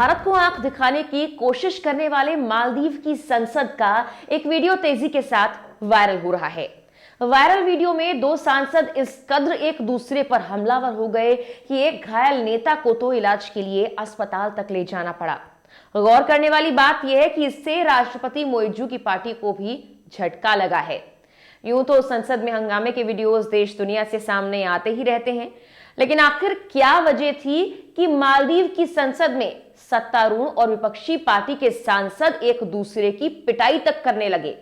भारत को आंख दिखाने की कोशिश करने वाले मालदीव की संसद का एक वीडियो तेजी के साथ वायरल हो रहा है। वायरल वीडियो में दो सांसद इस कद्र एक दूसरे पर हमलावर हो गए कि एक घायल नेता को तो इलाज के लिए अस्पताल तक ले जाना पड़ा। गौर करने वाली बात यह है कि इससे राष्ट्रपति मोइजू की पार्टी को भी झटका लगा है। यूं तो संसद में हंगामे के वीडियोस देश दुनिया से सामने आते ही रहते हैं, लेकिन आखिर क्या वजह थी कि मालदीव की संसद में सत्तारूढ़ और विपक्षी पार्टी के सांसद एक दूसरे की पिटाई तक करने लगे,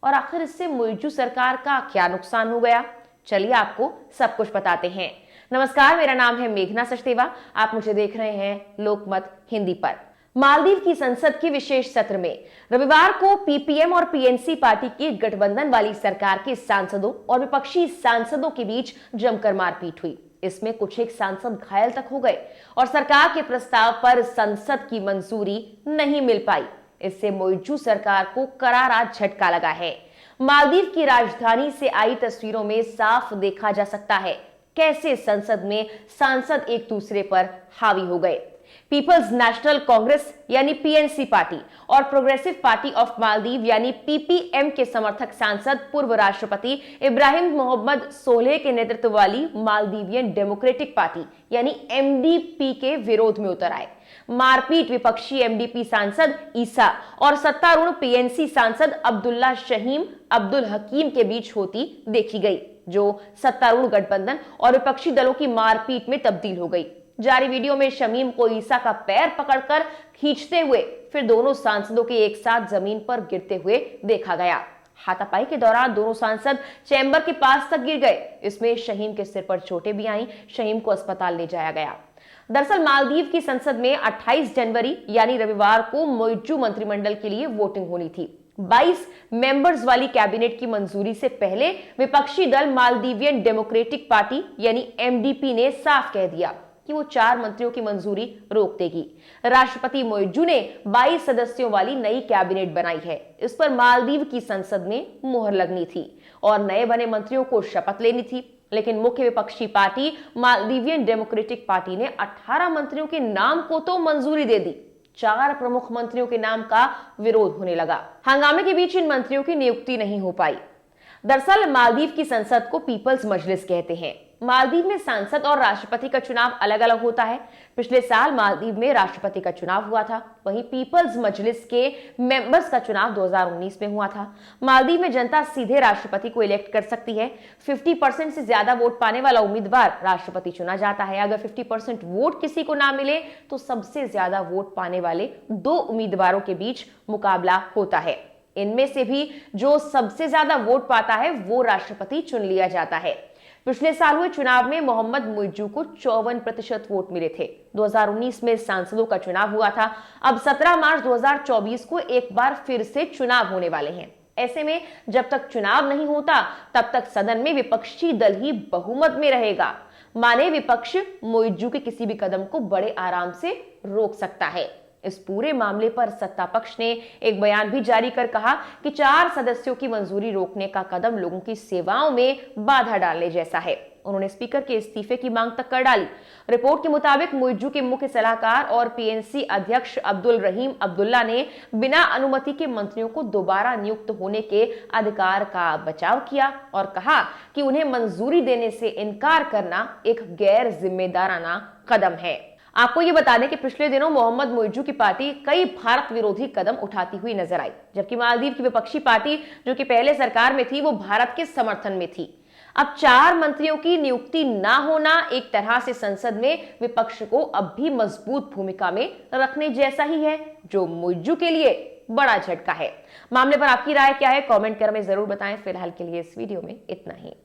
और आखिर इससे मोइजू सरकार का क्या नुकसान हो गया? चलिए आपको सब कुछ बताते हैं। नमस्कार, मेरा नाम है मेघना सचदेवा। आप मुझे देख रहे हैं लोकमत हिंदी पर। मालदीव की संसद के विशेष सत्र में रविवार को पीपीएम और पीएनसी पार्टी की गठबंधन वाली सरकार के सांसदों और विपक्षी सांसदों के बीच जमकर मारपीट हुई। इसमें कुछ एक सांसद घायल तक हो गए और सरकार के प्रस्ताव पर संसद की मंजूरी नहीं मिल पाई। इससे मोइजू सरकार को करारा झटका लगा है। मालदीव की राजधानी से आई तस्वीरों में साफ देखा जा सकता है कैसे संसद में सांसद एक दूसरे पर हावी हो गए। पीपल्स नेशनल कांग्रेस यानी पीएनसी पार्टी और प्रोग्रेसिव पार्टी ऑफ मालदीव यानी पीपीएम के समर्थक सांसद पूर्व राष्ट्रपति इब्राहिम मोहम्मद सोलेह के नेतृत्व वाली मालदीवियन डेमोक्रेटिक पार्टी यानी एमडीपी के विरोध में उतर आए। मारपीट विपक्षी एमडीपी सांसद ईसा और सत्तारूढ़ पीएनसी सांसद अब्दुल्ला शहीम अब्दुल हकीम के बीच होती देखी गई, जो सत्तारूढ़ गठबंधन और विपक्षी दलों की मारपीट में तब्दील हो गई। जारी वीडियो में शमीम को ईसा का पैर पकड़कर खींचते हुए फिर दोनों सांसदों के एक साथ जमीन पर गिरते हुए देखा गया। हाथापाई के दौरान दोनों सांसद चैम्बर के पास तक गिर गए। इसमें शहीम के सिर पर चोटें भी आईं। शहीम को अस्पताल ले जाया गया। दरअसल मालदीव की संसद में 28 जनवरी यानी रविवार को मोइजू मंत्रिमंडल के लिए वोटिंग होनी थी। 22 मेंबर्स वाली कैबिनेट की मंजूरी से पहले विपक्षी दल मालदीवियन डेमोक्रेटिक पार्टी यानी एमडीपी ने साफ कह दिया कि वो 4 मंत्रियों की मंजूरी रोक देगी। राष्ट्रपति मोइजू ने 22 सदस्यों वाली नई कैबिनेट बनाई है। इस पर मालदीव की संसद में मुहर लगनी थी और नए बने मंत्रियों को शपथ लेनी थी, लेकिन मुख्य विपक्षी पार्टी मालदीवियन डेमोक्रेटिक पार्टी ने 18 मंत्रियों के नाम को तो मंजूरी दे दी। 4 प्रमुख मंत्रियों के नाम का विरोध होने लगा। हंगामे के बीच इन मंत्रियों की नियुक्ति नहीं हो पाई। दरअसल मालदीव की संसद को पीपल्स मजलिस कहते हैं। मालदीव में सांसद और राष्ट्रपति का चुनाव अलग अलग होता है। पिछले साल मालदीव में राष्ट्रपति का चुनाव हुआ था, वहीं पीपल्स मजलिस के मेंबर्स का चुनाव 2019 में हुआ था। मालदीव में जनता सीधे राष्ट्रपति को इलेक्ट कर सकती है। 50% से ज्यादा वोट पाने वाला उम्मीदवार राष्ट्रपति चुना जाता है। अगर 50% वोट किसी को ना मिले तो सबसे ज्यादा वोट पाने वाले 2 उम्मीदवारों के बीच मुकाबला होता है। इनमें से भी जो सबसे ज्यादा वोट पाता है वो राष्ट्रपति चुन लिया जाता है। पिछले साल हुए चुनाव में मोहम्मद मोइजू को 54% वोट मिले थे। 2019 में सांसदों का चुनाव हुआ था। अब 17 मार्च 2024 को एक बार फिर से चुनाव होने वाले हैं। ऐसे में जब तक चुनाव नहीं होता तब तक सदन में विपक्षी दल ही बहुमत में रहेगा। माने विपक्ष मोइजू के किसी भी कदम को बड़े आराम से रोक सकता है। इस पूरे मामले पर सत्ता पक्ष ने एक बयान भी जारी कर कहा कि 4 सदस्यों की मंजूरी रोकने का कदम लोगों की सेवाओं में बाधा डालने जैसा है। उन्होंने स्पीकर के इस्तीफे की मांग तक कर डाली। रिपोर्ट के मुताबिक मोइजू के मुख्य सलाहकार और पीएनसी अध्यक्ष अब्दुल रहीम अब्दुल्ला ने बिना अनुमति के मंत्रियों को दोबारा नियुक्त होने के अधिकार का बचाव किया और कहा कि उन्हें मंजूरी देने से इनकार करना एक गैर जिम्मेदाराना कदम है। आपको ये बता दें कि पिछले दिनों मोहम्मद मोइजू की पार्टी कई भारत विरोधी कदम उठाती हुई नजर आई, जबकि मालदीव की विपक्षी पार्टी जो कि पहले सरकार में थी वो भारत के समर्थन में थी। अब 4 मंत्रियों की नियुक्ति ना होना एक तरह से संसद में विपक्ष को अब भी मजबूत भूमिका में रखने जैसा ही है, जो मोइजू के लिए बड़ा झटका है। मामले पर आपकी राय क्या है? कमेंट कर हमें जरूर बताएं। फिलहाल के लिए इस वीडियो में इतना ही।